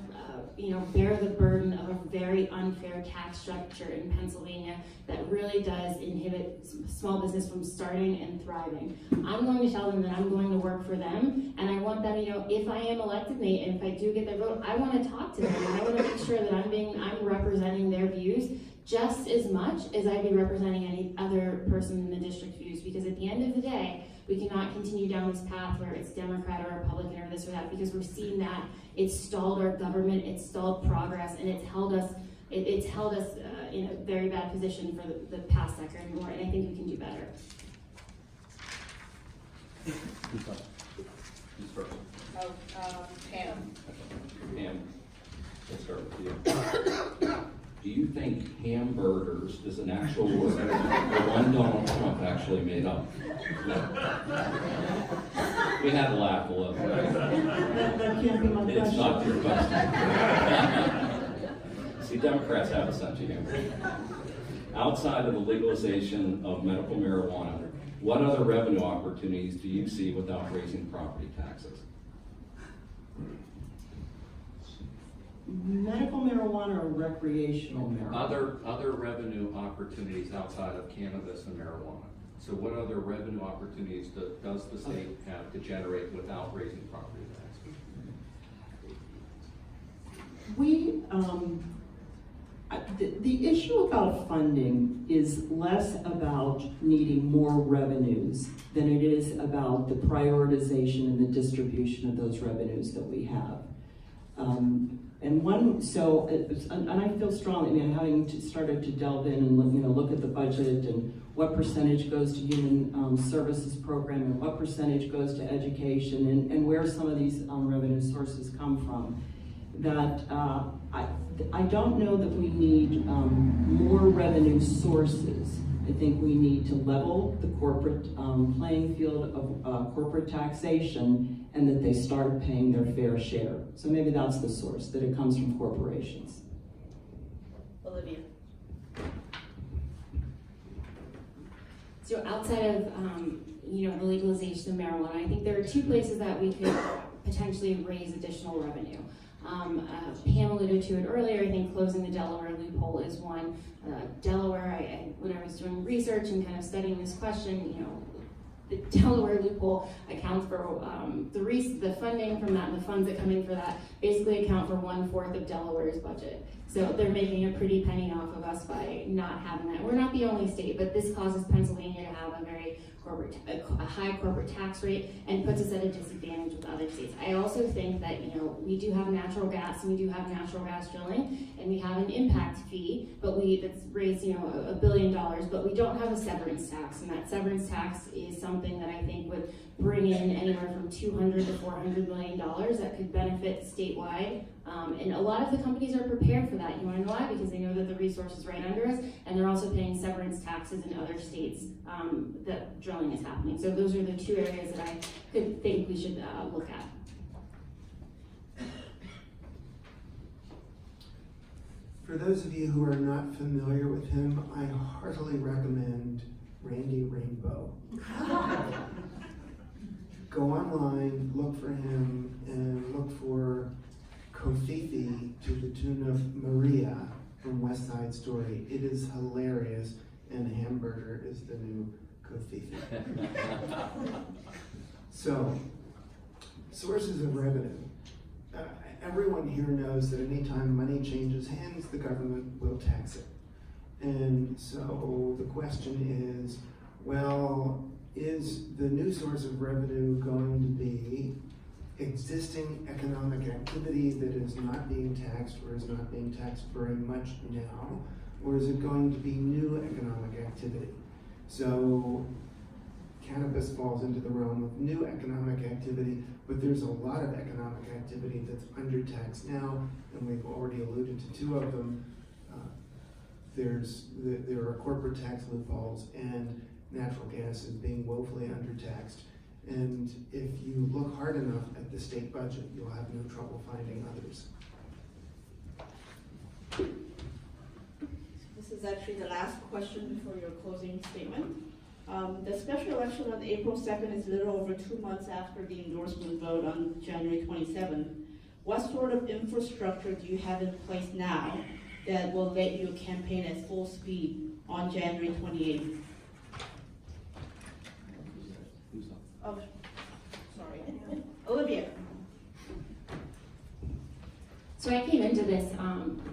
bear the burden of a very unfair tax structure in Pennsylvania that really does inhibit small business from starting and thriving. I'm going to tell them that I'm going to work for them, and I want them, if I am elected, and if I do get their vote, I want to talk to them, and I want to make sure that I'm representing their views just as much as I'd be representing any other person in the district views, because at the end of the day, we cannot continue down this path where it's Democrat or Republican or this or that, because we're seeing that it's stalled our government, it's stalled progress, and it's held us in a very bad position for the past decade and more, and I think we can do better. Who's first? Pam. Pam, we'll start with you. Do you think hamburgers is an actual word, or one Donald Trump actually made up? No. We had to laugh a little. That can't be my question. It's not your question. See, Democrats have a sense of humor. Outside of the legalization of medical marijuana, what other revenue opportunities do you see without raising property taxes? Medical marijuana or recreational marijuana? Other revenue opportunities outside of cannabis and marijuana. So what other revenue opportunities does the state have to generate without raising property taxes? The issue about funding is less about needing more revenues than it is about the prioritization and the distribution of those revenues that we have. And I feel strongly, having started to delve in and look at the budget and what percentage goes to human services program and what percentage goes to education and where some of these revenue sources come from, that I don't know that we need more revenue sources. I think we need to level the corporate playing field of corporate taxation, and that they start paying their fair share. So maybe that's the source, that it comes from corporations. Olivia. So outside of, the legalization of marijuana, I think there are two places that we could potentially raise additional revenue. Pam alluded to it earlier. I think closing the Delaware loophole is one. Delaware, when I was doing research and kind of studying this question, the Delaware loophole accounts for the funding from that and the funds that come in for that basically account for 1/4 of Delaware's budget. So they're making a pretty penny off of us by not having that. We're not the only state, but this causes Pennsylvania to have a high corporate tax rate and puts us at a disadvantage with other states. I also think that, we do have natural gas and we do have natural gas drilling and we have an impact fee, but that's raised, $1 billion, but we don't have a severance tax, and that severance tax is something that I think would bring in anywhere from $200 to $400 million that could benefit statewide. And a lot of the companies are prepared for that. You want to know why? Because they know that the resource is right under us, and they're also paying severance taxes in other states that drilling is happening. So those are the two areas that I could think we should look at. For those of you who are not familiar with him, I heartily recommend Randy Rainbow. Go online, look for him, and look for Kofifi to the tune of Maria from West Side Story. It is hilarious, and hamburger is the new Kofifi. So, sources of revenue. Everyone here knows that anytime money changes hands, the government will tax it. And so the question is, well, is the new source of revenue going to be existing economic activity that is not being taxed or is not being taxed very much now, or is it going to be new economic activity? So cannabis falls into the realm of new economic activity, but there's a lot of economic activity that's undertaxed now, and we've already alluded to two of them. There are corporate tax loopholes, and natural gas is being woefully undertaxed. And if you look hard enough at the state budget, you'll have no trouble finding others. This is actually the last question before your closing statement. The special election on April 2nd is a little over 2 months after the endorsement vote on January 27th. What sort of infrastructure do you have in place now that will let you campaign at full speed on January 28th? Oh, sorry. Olivia. So I came into this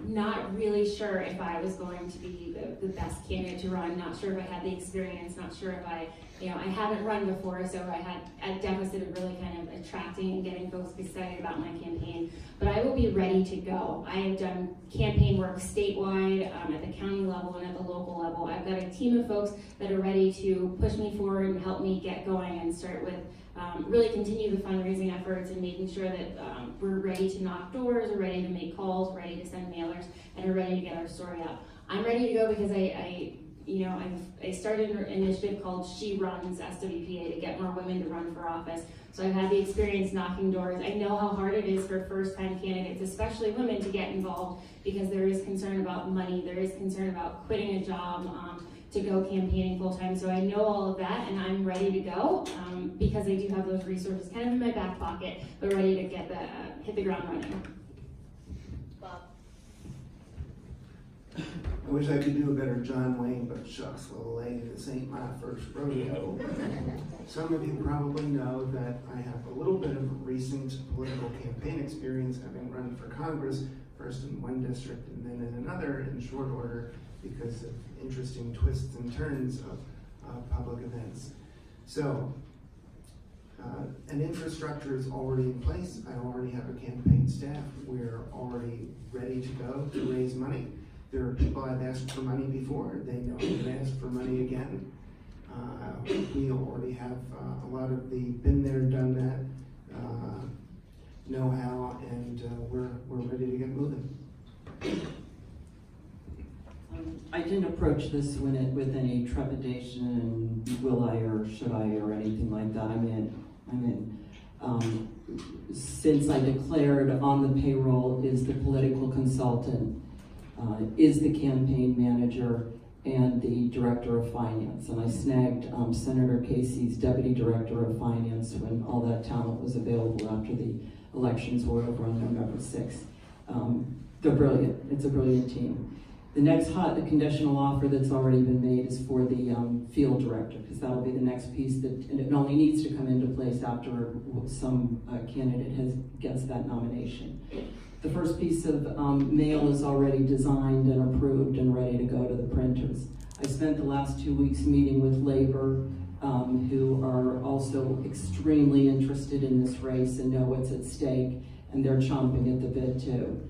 not really sure if I was going to be the best candidate to run, not sure if I had the experience, not sure if I haven't run before, so I had a deficit of really kind of attracting and getting folks excited about my campaign. But I will be ready to go. I have done campaign work statewide, at the county level and at the local level. I've got a team of folks that are ready to push me forward and help me get going and start with really continue the fundraising efforts and making sure that we're ready to knock doors, we're ready to make calls, ready to send mailers, and we're ready to get our story out. I'm ready to go because I started an initiative called She Runs SWPA to get more women to run for office. So I've had the experience knocking doors. I know how hard it is for first-time candidates, especially women, to get involved because there is concern about money, there is concern about quitting a job to go campaigning full-time. So I know all of that, and I'm ready to go because I do have those resources kind of in my back pocket, but ready to get hit the ground running. Bob. I wish I could do a better John Wayne, but shucks, well, lady, this ain't my first rodeo. Some of you probably know that I have a little bit of recent political campaign experience, having run for Congress, first in one district and then in another in short order because of interesting twists and turns of public events. So, an infrastructure is already in place. I already have a campaign staff. We're already ready to go to raise money. There are people I've asked for money before. They know I've asked for money again. We already have a lot of the been there, done that know-how, and we're ready to get moving. I didn't approach approach this with any trepidation and will I or should I or anything like that. I'm in. Since I declared on the payroll is the political consultant, is the campaign manager, and the director of finance. And I snagged Senator Casey's deputy director of finance when all that talent was available after the elections were over on November 6th. They're brilliant. It's a brilliant team. The next the conditional offer that's already been made is for the field director, because that'll be the next piece and it only needs to come into place after some candidate gets that nomination. The first piece of mail is already designed and approved and ready to go to the printers. I spent the last 2 weeks meeting with labor, who are also extremely interested in this race and know what's at stake, and they're chomping at the bit too.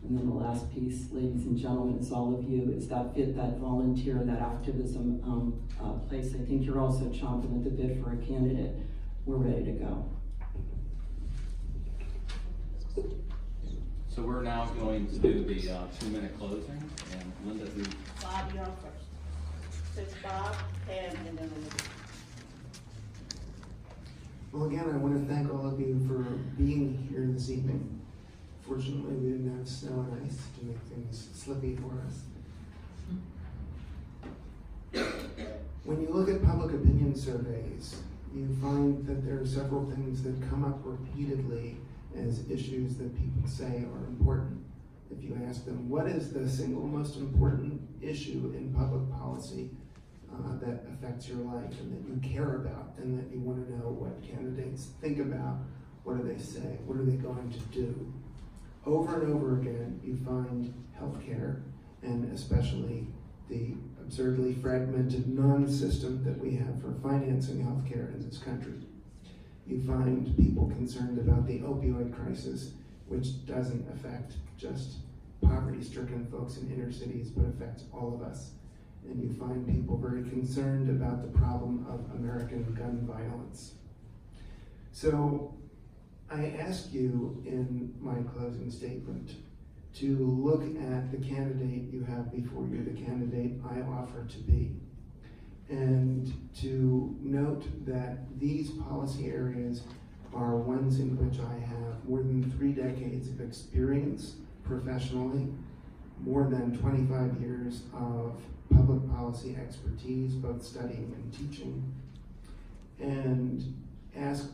And then the last piece, ladies and gentlemen, is all of you, is that volunteer, that activism place. I think you're also chomping at the bit for a candidate. We're ready to go. So we're now going to do the 2-minute closing, and Linda, who? Bob, you're on first. So it's Bob, Pam, and then Olivia. Well, again, I want to thank all of you for being here this evening. Fortunately, we didn't have snow and ice to make things slippy for us. When you look at public opinion surveys, you find that there are several things that come up repeatedly as issues that people say are important. If you ask them, what is the single most important issue in public policy that affects your life and that you care about and that you want to know what candidates think about, what do they say, what are they going to do? Over and over again, you find healthcare, and especially the absurdly fragmented non-system that we have for financing healthcare in this country. You find people concerned about the opioid crisis, which doesn't affect just poverty-stricken folks in inner cities, but affects all of us. And you find people very concerned about the problem of American gun violence. So I ask you in my closing statement to look at the candidate you have before you, the candidate I offer to be, and to note that these policy areas are ones in which I have more than 3 decades of experience professionally, more than 25 years of public policy expertise, both studying and teaching, and ask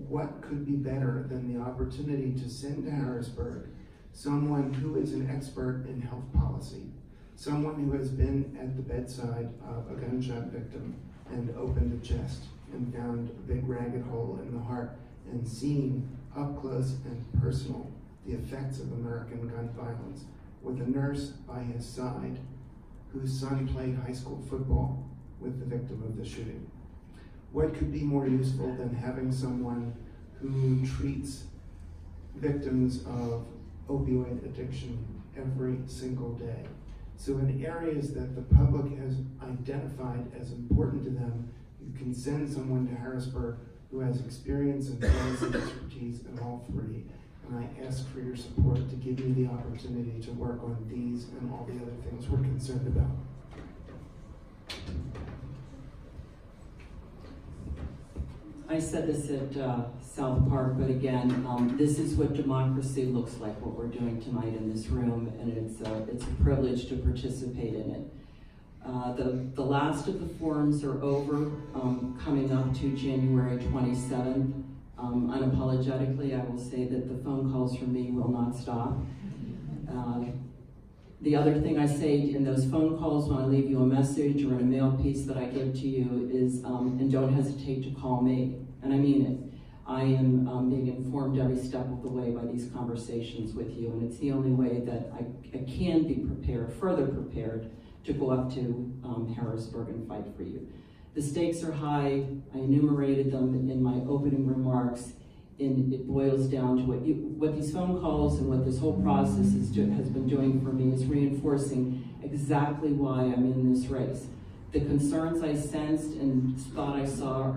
what could be better than the opportunity to send to Harrisburg someone who is an expert in health policy, someone who has been at the bedside of a gunshot victim and opened a chest and found a big ragged hole in the heart and seen up close and personal the effects of American gun violence, with a nurse by his side whose son played high school football with the victim of the shooting. What could be more useful than having someone who treats victims of opioid addiction every single day? So in areas that the public has identified as important to them, you can send someone to Harrisburg who has experience and policy expertise in all 3. And I ask for your support to give me the opportunity to work on these and all the other things we're concerned about. I said this at South Park, but again, this is what democracy looks like, what we're doing tonight in this room, and it's a privilege to participate in it. The last of the forums are over, coming up to January 27th. Unapologetically, I will say that the phone calls from me will not stop. The other thing I say in those phone calls when I leave you a message or in a mail piece that I give to you is, and don't hesitate to call me, and I mean it. I am being informed every step of the way by these conversations with you, and it's the only way that I can be prepared, further prepared, to go up to Harrisburg and fight for you. The stakes are high. I enumerated them in my opening remarks, and it boils down to what these phone calls and what this whole process has been doing for me is reinforcing exactly why I'm in this race. The concerns I sensed and thought I saw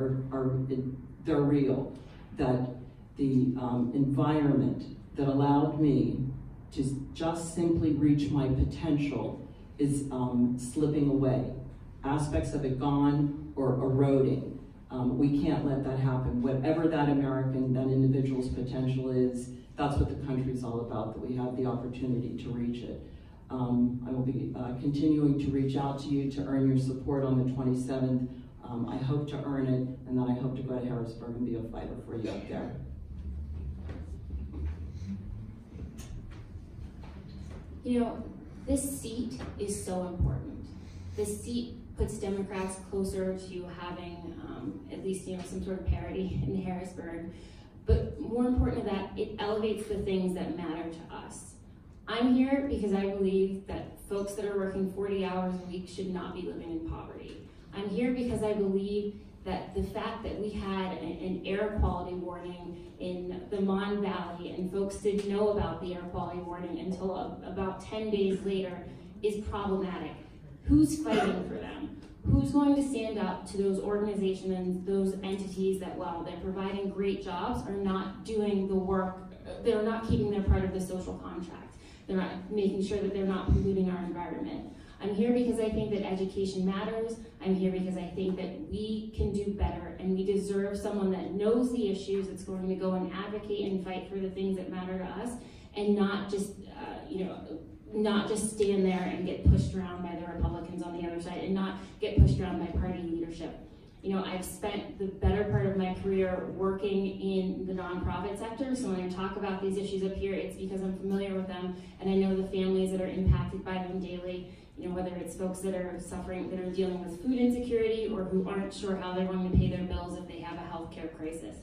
they're real. That the environment that allowed me to just simply reach my potential is slipping away. Aspects of it gone or eroding. We can't let that happen. Whatever that individual's potential is, that's what the country's all about, that we have the opportunity to reach it. I will be continuing to reach out to you to earn your support on the 27th. I hope to earn it, and then I hope to go to Harrisburg and be a fighter for you up there. You know, this seat is so important. This seat puts Democrats closer to having at least, you know, some sort of parity in Harrisburg. But more important than that, it elevates the things that matter to us. I'm here because I believe that folks that are working 40 hours a week should not be living in poverty. I'm here because I believe that the fact that we had an air quality warning in the Mon Valley and folks didn't know about the air quality warning until about 10 days later is problematic. Who's fighting for them? Who's going to stand up to those organizations and those entities that, while they're providing great jobs, are not doing the work, they're not keeping their part of the social contract. They're not making sure that they're not polluting our environment. I'm here because I think that education matters. I'm here because I think that we can do better, and we deserve someone that knows the issues, that's going to go and advocate and fight for the things that matter to us, and not just, not just stand there and get pushed around by the Republicans on the other side, and not get pushed around by party leadership. You know, I've spent the better part of my career working in the nonprofit sector, so when I talk about these issues up here, it's because I'm familiar with them, and I know the families that are impacted by them daily. You know, whether it's folks that are suffering, that are dealing with food insecurity, or who aren't sure how they're going to pay their bills if they have a healthcare crisis.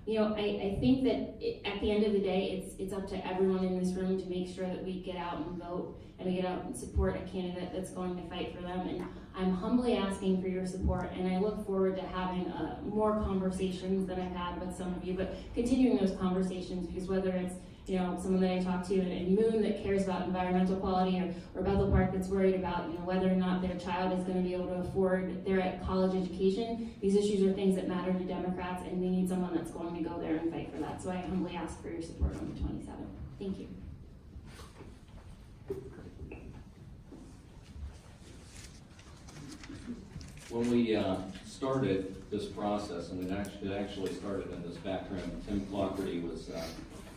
You know, I think that at the end of the day, it's up to everyone in this room to make sure that we get out and vote, and we get out and support a candidate that's going to fight for them. And I'm humbly asking for your support, and I look forward to having more conversations than I've had with some of you, but continuing those conversations, because whether it's, you know, someone that I talk to in Moon that cares about environmental quality, or Bethel Park that's worried about, you know, whether or not their child is going to be able to afford their college education, these issues are things that matter to Democrats, and we need someone that's going to go there and fight for that. So I humbly ask for your support on the 27th. Thank you. When we started this process, and it actually started in this back room, Tim Clockerty was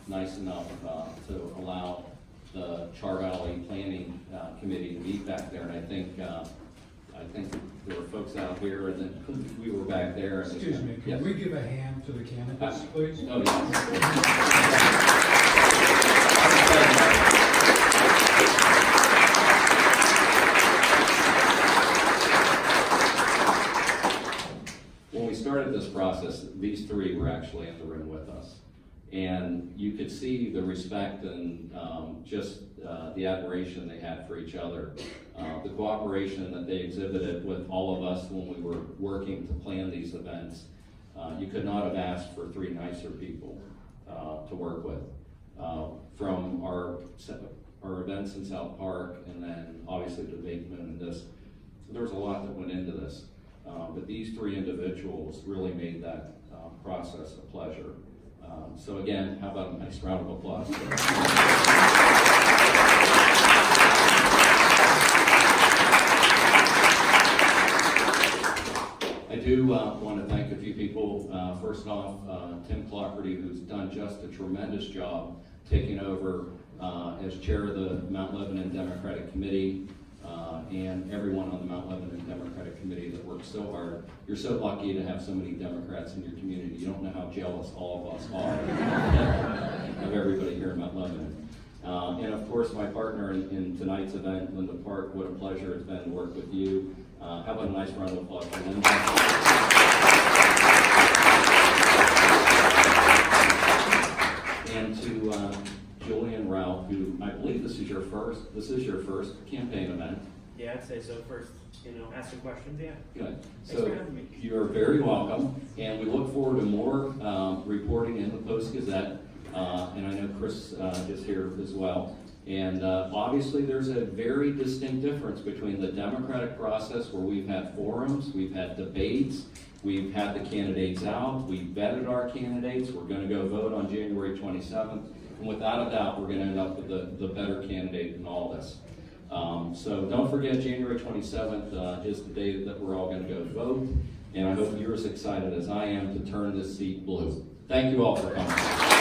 nice enough to allow the Char Valley Planning Committee to meet back there, and I think there were folks out here, and then we were back there. And excuse me, can we give a hand to the candidates, please? Oh, yes. When we started this process, these three were actually in the room with us. And you could see the respect and just the admiration they had for each other. The cooperation that they exhibited with all of us when we were working to plan these events. You could not have asked for three nicer people to work with. From our events in South Park, and then obviously the vacant and this. There was a lot that went into this. But these three individuals really made that process a pleasure. So again, how about a nice round of applause? I do want to thank a few people. First off, Tim Clockerty, who's done just a tremendous job taking over as chair of the Mount Lebanon Democratic Committee, and everyone on the Mount Lebanon Democratic Committee that works so hard. You're so lucky to have so many Democrats in your community. You don't know how jealous all of us are of everybody here in Mount Lebanon. And of course, my partner in tonight's event, Linda Park. What a pleasure it's been to work with you. How about a nice round of applause for Linda? And to Julian Ralph, who I believe this is your first campaign event. Yeah, I'd say so. First, asking questions, yeah. Good. Thanks for having me. You're very welcome, and we look forward to more reporting in the Post-Gazette, and I know Chris is here as well. And obviously there's a very distinct difference between the democratic process, where we've had forums, we've had debates, we've had the candidates out, we've vetted our candidates, we're going to go vote on January 27th, and without a doubt we're going to end up with the better candidate in all this. So don't forget, January 27th is the day that we're all going to go vote, and I hope you're as excited as I am to turn this seat blue. Thank you all for coming.